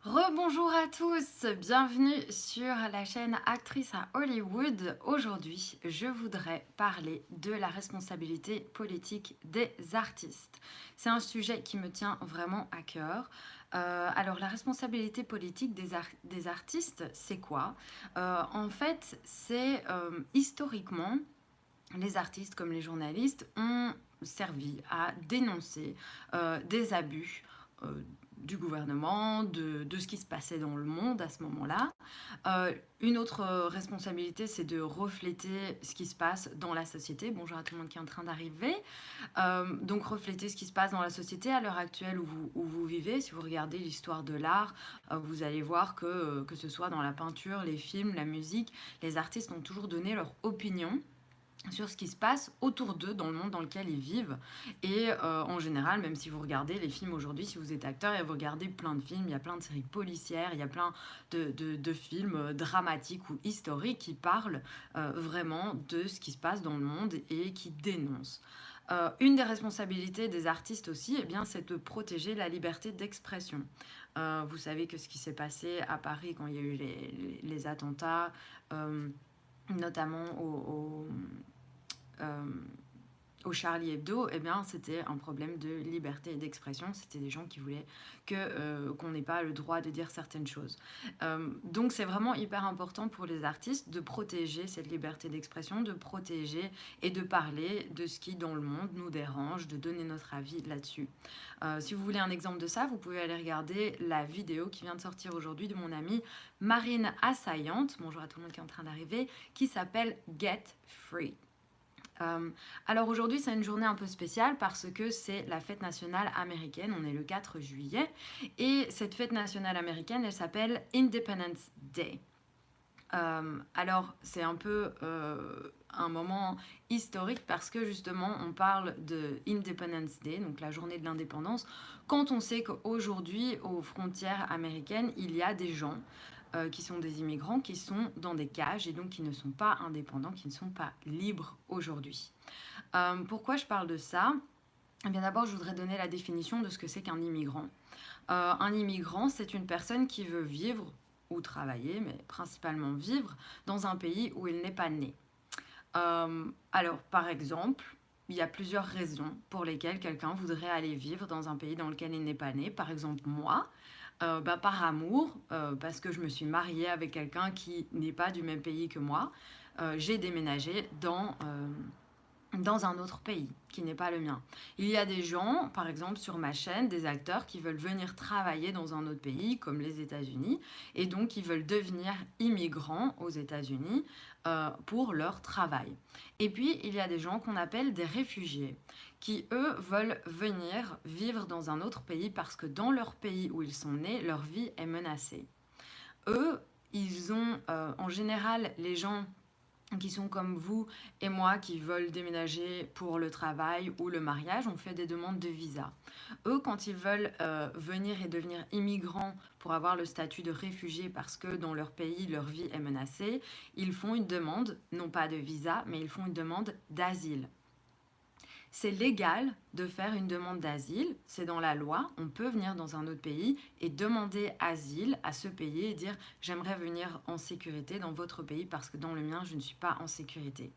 Rebonjour à tous, bienvenue sur la chaîne Actrice à Hollywood. Aujourd'hui, je voudrais parler de la responsabilité politique des artistes. C'est un sujet qui me tient vraiment à cœur. Alors, la responsabilité politique des artistes, c'est quoi? En fait, c'est historiquement, les artistes comme les journalistes ont servi à dénoncer des abus du gouvernement, de ce qui se passait dans le monde à ce moment-là. Une autre responsabilité, c'est de refléter ce qui se passe dans la société. Bonjour à tout le monde qui est en train d'arriver. Donc refléter ce qui se passe dans la société à l'heure actuelle où vous vivez. Si vous regardez l'histoire de l'art, vous allez voir que ce soit dans la peinture, les films, la musique, les artistes ont toujours donné leur opinion sur ce qui se passe autour d'eux dans le monde dans lequel ils vivent. Et en général, même si vous regardez les films aujourd'hui, si vous êtes acteur et vous regardez plein de films, il y a plein de séries policières, il y a plein de films dramatiques ou historiques qui parlent vraiment de ce qui se passe dans le monde et qui dénoncent. Une des responsabilités des artistes aussi, eh bien, c'est de protéger la liberté d'expression. Vous savez que ce qui s'est passé à Paris quand il y a eu les attentats, notamment euh, au Charlie Hebdo, eh bien, c'était un problème de liberté d'expression. C'était des gens qui voulaient qu'on n'ait pas le droit de dire certaines choses. Donc, c'est vraiment hyper important pour les artistes de protéger cette liberté d'expression, de protéger et de parler de ce qui, dans le monde, nous dérange, de donner notre avis là-dessus. Si vous voulez un exemple de ça, vous pouvez aller regarder la vidéo qui vient de sortir aujourd'hui de mon amie Marine Assaillante, bonjour à tout le monde qui est en train d'arriver, qui s'appelle Get Free. Alors aujourd'hui, c'est une journée un peu spéciale parce que c'est la fête nationale américaine. On est le 4 juillet. Et cette fête nationale américaine, elle s'appelle Independence Day. Alors, c'est un peu un moment historique parce que justement, on parle de Independence Day, donc la journée de l'indépendance, quand on sait qu'aujourd'hui, aux frontières américaines, il y a des gens qui sont des immigrants, qui sont dans des cages et donc qui ne sont pas indépendants, qui ne sont pas libres aujourd'hui. Pourquoi je parle de ça? Eh bien d'abord, je voudrais donner la définition de ce que c'est qu'un immigrant. Un immigrant, c'est une personne qui veut vivre ou travailler, mais principalement vivre dans un pays où il n'est pas né. Alors, par exemple, il y a plusieurs raisons pour lesquelles quelqu'un voudrait aller vivre dans un pays dans lequel il n'est pas né. Par exemple, moi, par amour, parce que je me suis mariée avec quelqu'un qui n'est pas du même pays que moi, j'ai déménagé dans un autre pays qui n'est pas le mien. Il y a des gens, par exemple sur ma chaîne, des acteurs qui veulent venir travailler dans un autre pays, comme les États-Unis, et donc ils veulent devenir immigrants aux États-Unis pour leur travail. Et puis, il y a des gens qu'on appelle des réfugiés, qui, eux, veulent venir vivre dans un autre pays parce que dans leur pays où ils sont nés, leur vie est menacée. Eux, ils ont, en général, les gens qui sont comme vous et moi qui veulent déménager pour le travail ou le mariage, on fait des demandes de visa. Eux, quand ils veulent venir et devenir immigrants pour avoir le statut de réfugié parce que dans leur pays, leur vie est menacée, ils font une demande, non pas de visa, mais ils font une demande d'asile. C'est légal de faire une demande d'asile, c'est dans la loi, on peut venir dans un autre pays et demander asile à ce pays et dire j'aimerais venir en sécurité dans votre pays parce que dans le mien je ne suis pas en sécurité.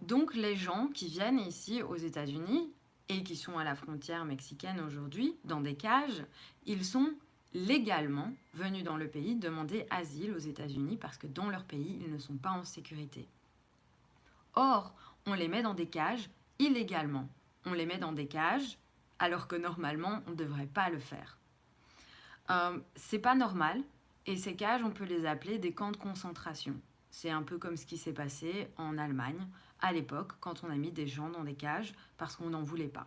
Donc les gens qui viennent ici aux États-Unis et qui sont à la frontière mexicaine aujourd'hui dans des cages, ils sont légalement venus dans le pays demander asile aux États-Unis parce que dans leur pays ils ne sont pas en sécurité. Or, on les met dans des cages illégalement. On les met dans des cages alors que normalement, on ne devrait pas le faire. C'est pas normal et ces cages, on peut les appeler des camps de concentration. C'est un peu comme ce qui s'est passé en Allemagne à l'époque quand on a mis des gens dans des cages parce qu'on n'en voulait pas.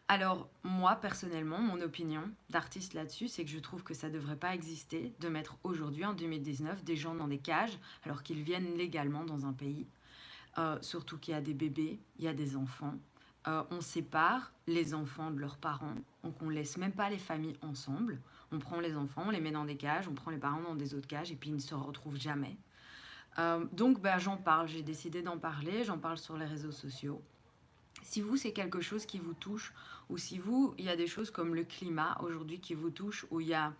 Alors, moi, personnellement, mon opinion d'artiste là-dessus, c'est que je trouve que ça ne devrait pas exister de mettre aujourd'hui, en 2019, des gens dans des cages alors qu'ils viennent légalement dans un pays. Surtout qu'il y a des bébés, il y a des enfants. On sépare les enfants de leurs parents, donc on ne laisse même pas les familles ensemble. On prend les enfants, on les met dans des cages, on prend les parents dans des autres cages et puis ils ne se retrouvent jamais. Donc j'en parle, j'ai décidé d'en parler, j'en parle sur les réseaux sociaux. Si vous, c'est quelque chose qui vous touche, ou si vous, il y a des choses comme le climat aujourd'hui qui vous touchent, ou il y a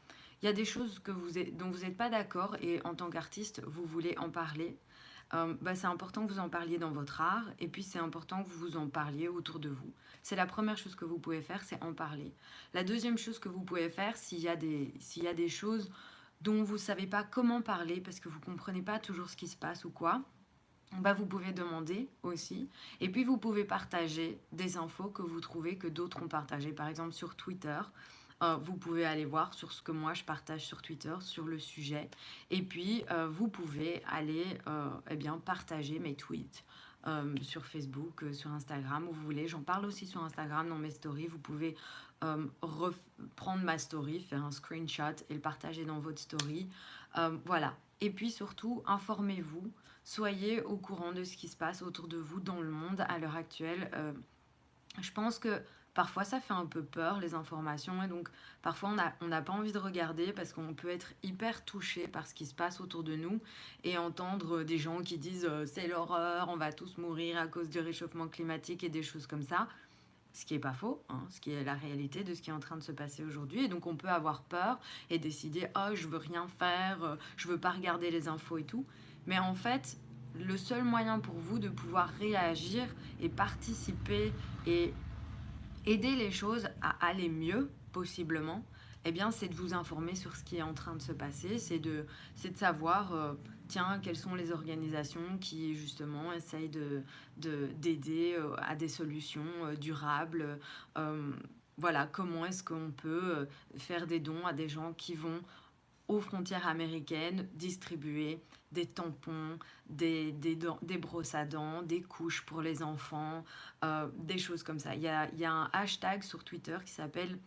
des choses dont vous n'êtes pas d'accord et en tant qu'artiste, vous voulez en parler, bah, c'est important que vous en parliez dans votre art et puis c'est important que vous en parliez autour de vous. C'est la première chose que vous pouvez faire, c'est en parler. La deuxième chose que vous pouvez faire, s'il y a des choses dont vous ne savez pas comment parler parce que vous ne comprenez pas toujours ce qui se passe ou quoi, bah, vous pouvez demander aussi. Et puis, vous pouvez partager des infos que vous trouvez que d'autres ont partagées. Par exemple, sur Twitter, vous pouvez aller voir sur ce que moi je partage sur Twitter, sur le sujet. Et puis, vous pouvez aller eh bien, partager mes tweets. Sur Facebook, sur Instagram, où vous voulez. J'en parle aussi sur Instagram dans mes stories. Vous pouvez prendre ma story, faire un screenshot et le partager dans votre story. Voilà. Et puis surtout, informez-vous. Soyez au courant de ce qui se passe autour de vous dans le monde à l'heure actuelle. Je pense que parfois ça fait un peu peur les informations et donc parfois on n'a pas envie de regarder parce qu'on peut être hyper touché par ce qui se passe autour de nous et entendre des gens qui disent c'est l'horreur, on va tous mourir à cause du réchauffement climatique et des choses comme ça. Ce qui n'est pas faux, hein, ce qui est la réalité de ce qui est en train de se passer aujourd'hui. Et donc on peut avoir peur et décider oh je veux rien faire, je veux pas regarder les infos et tout. Mais en fait, le seul moyen pour vous de pouvoir réagir et participer et aider les choses à aller mieux, possiblement, eh bien, c'est de vous informer sur ce qui est en train de se passer, c'est de savoir, tiens, quelles sont les organisations qui, justement, essayent d'aider à des solutions durables. euh, voilà, comment est-ce qu'on peut faire des dons à des gens qui vont aux frontières américaines distribuer des tampons, des brosses à dents, des couches pour les enfants, des choses comme ça. Il y a un hashtag sur Twitter qui s'appelle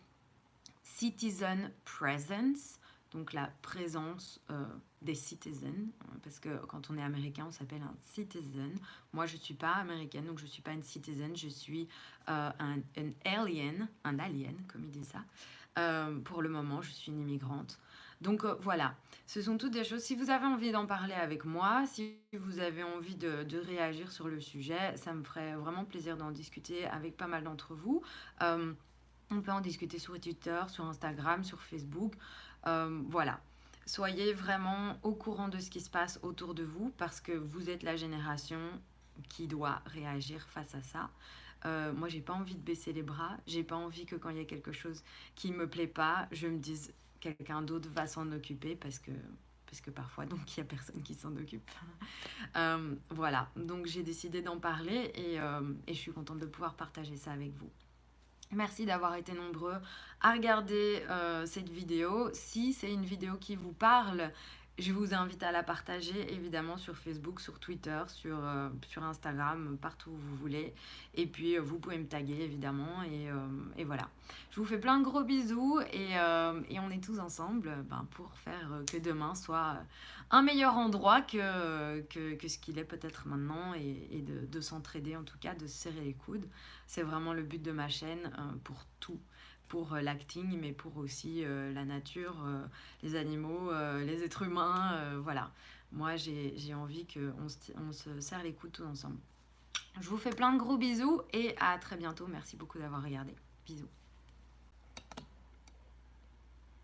Citizen Presence, donc la présence des citizens, parce que quand on est américain, on s'appelle un citizen. Moi, je ne suis pas américaine, donc je ne suis pas une citizen, je suis un alien, comme ils disent ça. Pour le moment, je suis une immigrante. Donc voilà, ce sont toutes des choses. Si vous avez envie d'en parler avec moi, si vous avez envie de réagir sur le sujet, ça me ferait vraiment plaisir d'en discuter avec pas mal d'entre vous. Euh, on peut en discuter sur Twitter, sur Instagram, sur Facebook. Voilà. Soyez vraiment au courant de ce qui se passe autour de vous parce que vous êtes la génération qui doit réagir face à ça. Moi, j'ai pas envie de baisser les bras. J'ai pas envie que quand il y a quelque chose qui me plaît pas, je me dise quelqu'un d'autre va s'en occuper parce que parfois, donc, il y a personne qui s'en occupe. Voilà. Donc, j'ai décidé d'en parler et je suis contente de pouvoir partager ça avec vous. Merci d'avoir été nombreux à regarder cette vidéo. Si c'est une vidéo qui vous parle, je vous invite à la partager évidemment sur Facebook, sur Twitter, sur Instagram, partout où vous voulez. Et puis vous pouvez me taguer évidemment et voilà. Je vous fais plein de gros bisous et on est tous ensemble pour faire que demain soit un meilleur endroit que ce qu'il est peut-être maintenant et de s'entraider en tout cas, de se serrer les coudes. C'est vraiment le but de ma chaîne pour tout, pour l'acting, mais pour aussi la nature, les animaux, les êtres humains, voilà. Moi, j'ai envie on se serre les coudes tous ensemble. Je vous fais plein de gros bisous et à très bientôt. Merci beaucoup d'avoir regardé. Bisous.